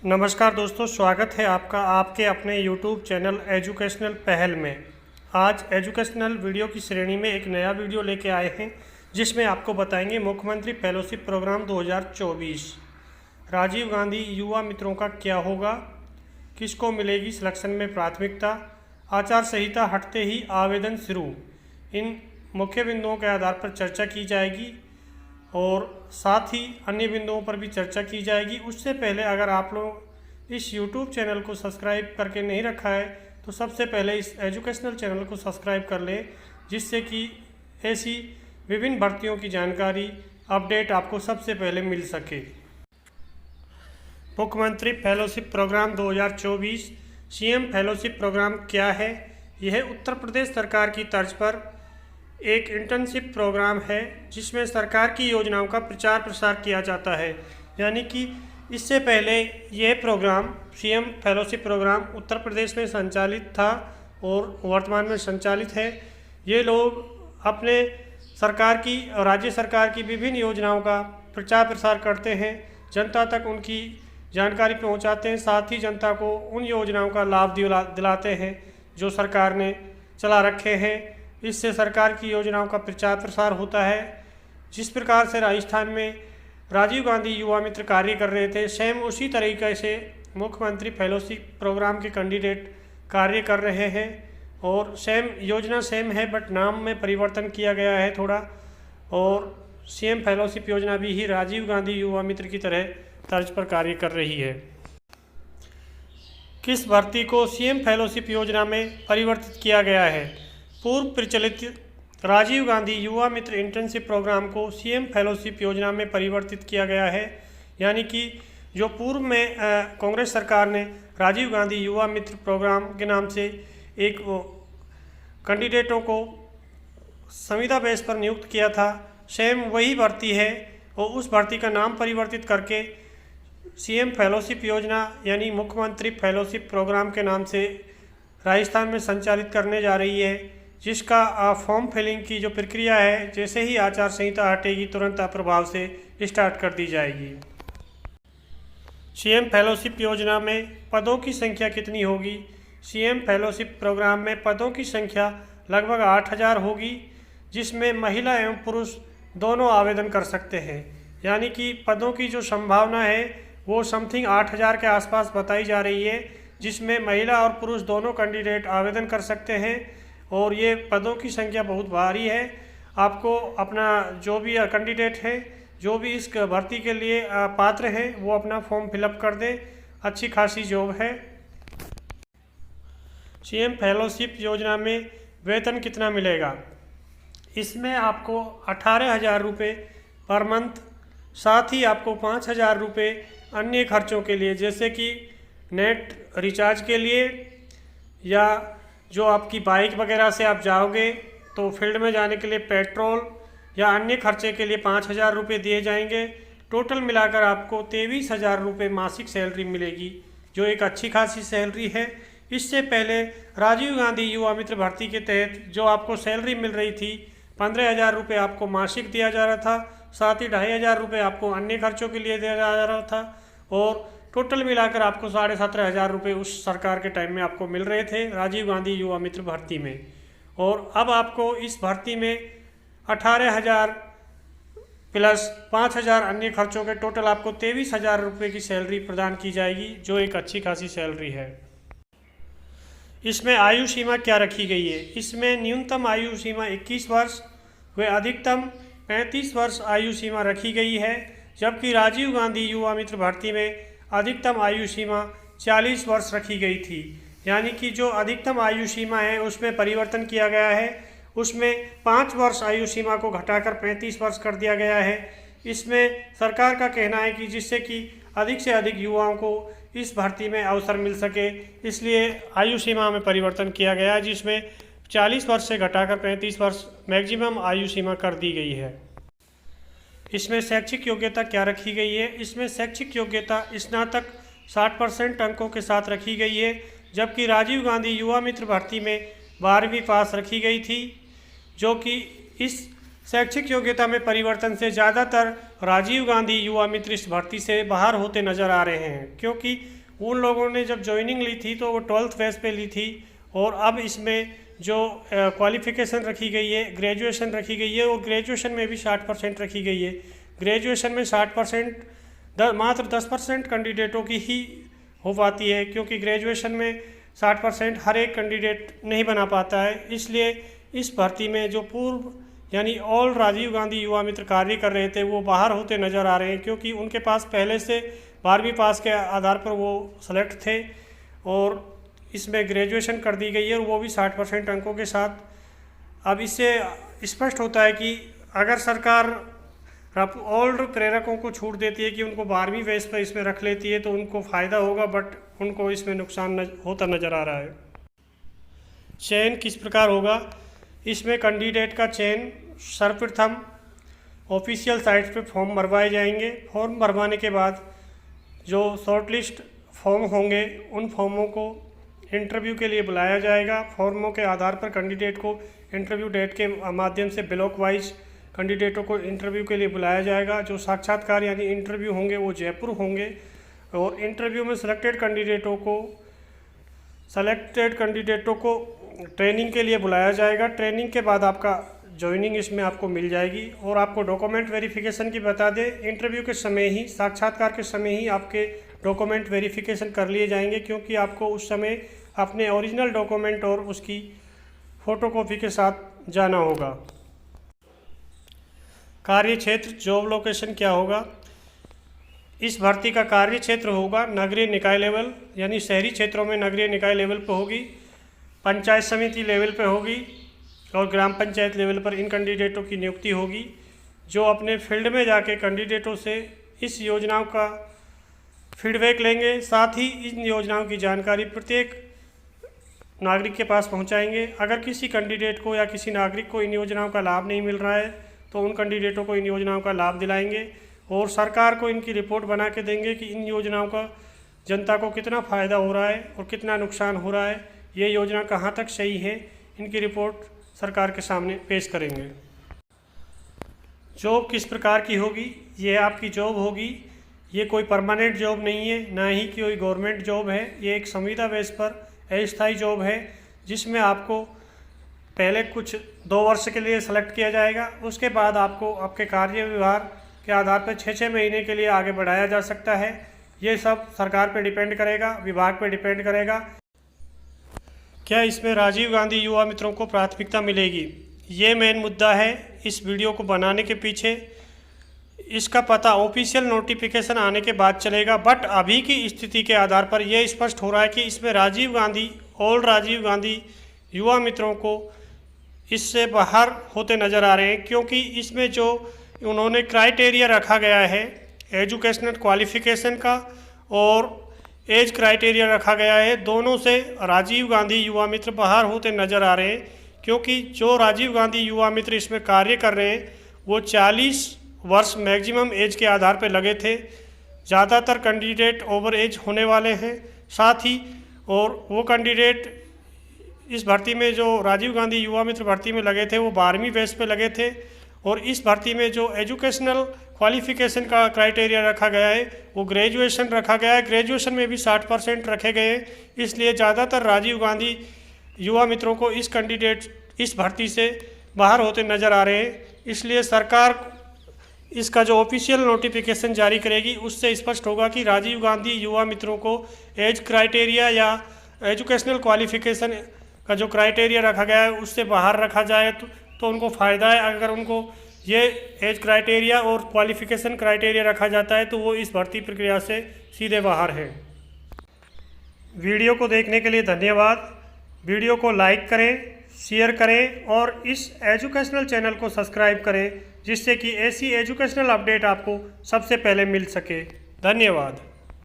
नमस्कार दोस्तों, स्वागत है आपका आपके अपने YouTube चैनल एजुकेशनल पहल में। आज एजुकेशनल वीडियो की श्रेणी में एक नया वीडियो लेके आए हैं जिसमें आपको बताएंगे मुख्यमंत्री फेलोशिप प्रोग्राम 2024 राजीव गांधी युवा मित्रों का क्या होगा, किसको मिलेगी सिलेक्शन में प्राथमिकता, आचार संहिता हटते ही आवेदन शुरू। इन मुख्य बिंदुओं के आधार पर चर्चा की जाएगी और साथ ही अन्य बिंदुओं पर भी चर्चा की जाएगी। उससे पहले अगर आप लोग इस YouTube चैनल को सब्सक्राइब करके नहीं रखा है तो सबसे पहले इस एजुकेशनल चैनल को सब्सक्राइब कर लें, जिससे कि ऐसी विभिन्न भर्तियों की जानकारी अपडेट आपको सबसे पहले मिल सके। मुख्यमंत्री fellowship program 2024 CM fellowship program क्या है? यह उत्तर प्रदेश सरकार की तर्ज पर एक इंटर्नशिप प्रोग्राम है जिसमें सरकार की योजनाओं का प्रचार प्रसार किया जाता है। यानी कि इससे पहले यह programme CM fellowship programme Uttar Pradesh में संचालित था और वर्तमान में संचालित है। ये लोग अपने सरकार की और राज्य सरकार की विभिन्न योजनाओं का प्रचार प्रसार करते हैं, जनता तक उनकी जानकारी पहुंचाते हैं, साथ ही जनता को उन योजनाओं का लाभ दिलाते हैं जो सरकार ने चला रखे हैं। इससे सरकार की योजनाओं का प्रचार प्रसार होता है। जिस प्रकार से राजस्थान में राजीव गांधी युवा मित्र कार्य कर रहे थे, सेम उसी तरीके से मुख्यमंत्री फेलोशिप प्रोग्राम के कैंडिडेट कार्य कर रहे हैं और सेम योजना सेम है, बट नाम में परिवर्तन किया गया है थोड़ा। और CM फेलोशिप योजना भी ही राजीव गांधी युवा मित्र की तरह तर्ज पर कार्य कर रही है। किस भर्ती को CM फेलोशिप योजना में परिवर्तित किया गया है? पूर्व प्रचलित राजीव गांधी युवा मित्र इंटर्नशिप प्रोग्राम को CM फेलोशिप योजना में परिवर्तित किया गया है। यानी कि जो पूर्व में कांग्रेस सरकार ने राजीव गांधी युवा मित्र प्रोग्राम के नाम से एक कैंडिडेटों को संविदा बेस पर नियुक्त किया था, सेम वही भर्ती है और उस भर्ती का नाम परिवर्तित करके CM फेलोशिप योजना यानी मुख्यमंत्री फेलोशिप प्रोग्राम के नाम से राजस्थान में संचालित करने जा रही है, जिसका फॉर्म फिलिंग की जो प्रक्रिया है जैसे ही आचार संहिता हटेगी तुरंत प्रभाव से स्टार्ट कर दी जाएगी। CM फेलोशिप योजना में पदों की संख्या कितनी होगी? CM फेलोशिप प्रोग्राम में पदों की संख्या लगभग 8000 होगी, जिसमें महिला एवं पुरुष दोनों आवेदन कर सकते हैं। यानी कि पदों की जो संभावना है वो समथिंग 8000 के आसपास बताई जा रही है, जिसमें महिला और पुरुष दोनों कैंडिडेट आवेदन कर सकते हैं। और ये पदों की संख्या बहुत भारी है। आपको अपना जो भी कैंडिडेट है, जो भी इस भर्ती के लिए पात्र हैं, वो अपना फॉर्म फिलअप कर दें। अच्छी खासी जॉब है। CM फेलोशिप योजना में वेतन कितना मिलेगा? इसमें आपको 18,000 रुपये पर मंथ, साथ ही आपको 5,000 रुपये अन्य खर्चों के लिए जैसे कि नेट रिचार्ज के लिए, या जो आपकी बाइक वगैरह से आप जाओगे तो फील्ड में जाने के लिए पेट्रोल या अन्य खर्चे के लिए 5,000 रुपये दिए जाएंगे। टोटल मिलाकर आपको 23,000 रुपये मासिक सैलरी मिलेगी, जो एक अच्छी खासी सैलरी है। इससे पहले राजीव गांधी युवा मित्र भर्ती के तहत जो आपको सैलरी मिल रही थी 15,000 रुपये आपको मासिक दिया जा रहा था, साथ ही 2,500 रुपये आपको अन्य खर्चों के लिए दिया जा रहा था और टोटल मिलाकर आपको 17,500 रुपये उस सरकार के टाइम में आपको मिल रहे थे राजीव गांधी युवा मित्र भर्ती में। और अब आपको इस भर्ती में 18,000 प्लस 5,000 अन्य खर्चों के टोटल आपको 23,000 रुपये की सैलरी प्रदान की जाएगी, जो एक अच्छी खासी सैलरी है। इसमें आयु सीमा क्या रखी गई है? इसमें न्यूनतम आयु सीमा 21 वर्ष व अधिकतम 35 वर्ष आयु सीमा रखी गई है, जबकि राजीव गांधी युवा मित्र भर्ती में अधिकतम आयु सीमा 40 वर्ष रखी गई थी। यानी कि जो अधिकतम आयु सीमा है उसमें परिवर्तन किया गया है, उसमें 5 वर्ष आयु सीमा को घटाकर 35 वर्ष कर दिया गया है। इसमें सरकार का कहना है कि जिससे कि अधिक से अधिक युवाओं को इस भर्ती में अवसर मिल सके, इसलिए आयु सीमा में परिवर्तन किया गया है, जिसमें 40 वर्ष से घटाकर 35 वर्ष मैक्सिमम आयु सीमा कर दी गई है। इसमें शैक्षिक योग्यता क्या रखी गई है? इसमें शैक्षिक योग्यता स्नातक 60% अंकों के साथ रखी गई है, जबकि राजीव गांधी युवा मित्र भर्ती में 12वीं पास रखी गई थी, जो कि इस शैक्षिक योग्यता में परिवर्तन से ज़्यादातर राजीव गांधी युवा मित्र इस भर्ती से बाहर होते नज़र आ रहे हैं, क्योंकि उन लोगों ने जब ज्वाइनिंग ली थी तो वो 12th बेस पे ली थी, और अब इसमें जो क्वालिफ़िकेशन रखी गई है, ग्रेजुएशन रखी गई है, और ग्रेजुएशन में भी 60% रखी गई है। ग्रेजुएशन में 60% मात्र 10% कैंडिडेटों की ही हो पाती है, क्योंकि ग्रेजुएशन में 60% हर एक कैंडिडेट नहीं बना पाता है। इसलिए इस भर्ती में जो पूर्व यानी ऑल राजीव गांधी युवा मित्र कार्य कर रहे थे वो बाहर होते नज़र आ रहे हैं, क्योंकि उनके पास पहले से 12वीं पास के आधार पर वो सेलेक्ट थे, और इसमें ग्रेजुएशन कर दी गई है, और वो भी 60% अंकों के साथ। अब इससे स्पष्ट होता है कि अगर सरकार ओल्ड प्रेरकों को छूट देती है कि उनको 12वीं बेस पर इसमें रख लेती है तो उनको फ़ायदा होगा, बट उनको इसमें नुकसान होता नज़र आ रहा है। चयन किस प्रकार होगा? इसमें कैंडिडेट का चयन सर्वप्रथम ऑफिशियल साइट पे फॉर्म भरवाए जाएंगे। फॉर्म भरवाने के बाद जो शॉर्टलिस्ट फॉर्म होंगे उन फॉर्मों को इंटरव्यू के लिए बुलाया जाएगा। फॉर्मों के आधार पर कैंडिडेट को इंटरव्यू डेट के माध्यम से ब्लॉक वाइज कैंडिडेटों को इंटरव्यू के लिए बुलाया जाएगा। जो साक्षात्कार यानी इंटरव्यू होंगे वो जयपुर होंगे, और इंटरव्यू में सिलेक्टेड कैंडिडेटों को ट्रेनिंग के लिए बुलाया जाएगा। ट्रेनिंग के बाद आपका ज्वाइनिंग इसमें आपको मिल जाएगी। और आपको डॉक्यूमेंट वेरिफिकेशन की बता दें, इंटरव्यू के समय ही, साक्षात्कार के समय ही आपके डॉक्यूमेंट वेरिफिकेशन कर लिए जाएंगे, क्योंकि आपको उस समय अपने ओरिजिनल डॉक्यूमेंट और उसकी फ़ोटोकॉपी के साथ जाना होगा। कार्य क्षेत्र जॉब लोकेशन क्या होगा? इस भर्ती का कार्य क्षेत्र होगा नगरीय निकाय लेवल, यानी शहरी क्षेत्रों में नगरीय निकाय लेवल पर होगी, पंचायत समिति लेवल पर होगी, और ग्राम पंचायत लेवल पर इन कैंडिडेटों की नियुक्ति होगी, जो अपने फील्ड में जाके कैंडिडेटों से इस योजनाओं का फीडबैक लेंगे। साथ ही इन योजनाओं की जानकारी प्रत्येक नागरिक के पास पहुंचाएंगे। अगर किसी कैंडिडेट को या किसी नागरिक को इन योजनाओं का लाभ नहीं मिल रहा है तो उन कैंडिडेटों को इन योजनाओं का लाभ दिलाएंगे, और सरकार को इनकी रिपोर्ट बना के देंगे कि इन योजनाओं का जनता को कितना फ़ायदा हो रहा है और कितना नुकसान हो रहा है, ये योजना कहाँ तक सही है, इनकी रिपोर्ट सरकार के सामने पेश करेंगे। जॉब किस प्रकार की होगी? ये आपकी जॉब होगी, ये कोई परमानेंट जॉब नहीं है, ना ही कोई गवर्नमेंट जॉब है। ये एक संविदा बेस पर अस्थायी जॉब है, जिसमें आपको पहले कुछ 2 वर्ष के लिए सेलेक्ट किया जाएगा। उसके बाद आपको आपके कार्य व्यवहार के आधार पर 6-6 महीने के लिए आगे बढ़ाया जा सकता है। ये सब सरकार पे डिपेंड करेगा, विभाग पे डिपेंड करेगा। क्या इसमें राजीव गांधी युवा मित्रों को प्राथमिकता मिलेगी? ये मेन मुद्दा है इस वीडियो को बनाने के पीछे। इसका पता ऑफिशियल नोटिफिकेशन आने के बाद चलेगा, बट अभी की स्थिति के आधार पर यह स्पष्ट हो रहा है कि इसमें राजीव गांधी युवा मित्रों को इससे बाहर होते नज़र आ रहे हैं, क्योंकि इसमें जो उन्होंने क्राइटेरिया रखा गया है एजुकेशनल क्वालिफ़िकेशन का और एज क्राइटेरिया रखा गया है, दोनों से राजीव गांधी युवा मित्र बाहर होते नज़र आ रहे हैं। क्योंकि जो राजीव गांधी युवा मित्र इसमें कार्य कर रहे हैं वो 40 वर्ष मैक्सिमम एज के आधार पर लगे थे। ज़्यादातर कैंडिडेट ओवर एज होने वाले हैं। साथ ही और वो कैंडिडेट इस भर्ती में जो राजीव गांधी युवा मित्र भर्ती में लगे थे वो 12वीं बेस पे लगे थे, और इस भर्ती में जो एजुकेशनल क्वालिफ़िकेशन का क्राइटेरिया रखा गया है वो ग्रेजुएशन रखा गया है। ग्रेजुएशन में भी 60% रखे गए हैं। इसलिए ज़्यादातर राजीव गांधी युवा मित्रों को इस भर्ती से बाहर होते नज़र आ रहे हैं। इसलिए सरकार इसका जो ऑफिशियल नोटिफिकेशन जारी करेगी उससे स्पष्ट होगा कि राजीव गांधी युवा मित्रों को एज क्राइटेरिया या एजुकेशनल क्वालिफ़िकेशन का जो क्राइटेरिया रखा गया है उससे बाहर रखा जाए तो उनको फ़ायदा है। अगर उनको ये एज क्राइटेरिया और क्वालिफ़िकेशन क्राइटेरिया रखा जाता है तो वो इस भर्ती प्रक्रिया से सीधे बाहर है। वीडियो को देखने के लिए धन्यवाद। वीडियो को लाइक करें, शेयर करें और इस एजुकेशनल चैनल को सब्सक्राइब करें, जिससे कि ऐसी एजुकेशनल अपडेट आपको सबसे पहले मिल सके। धन्यवाद।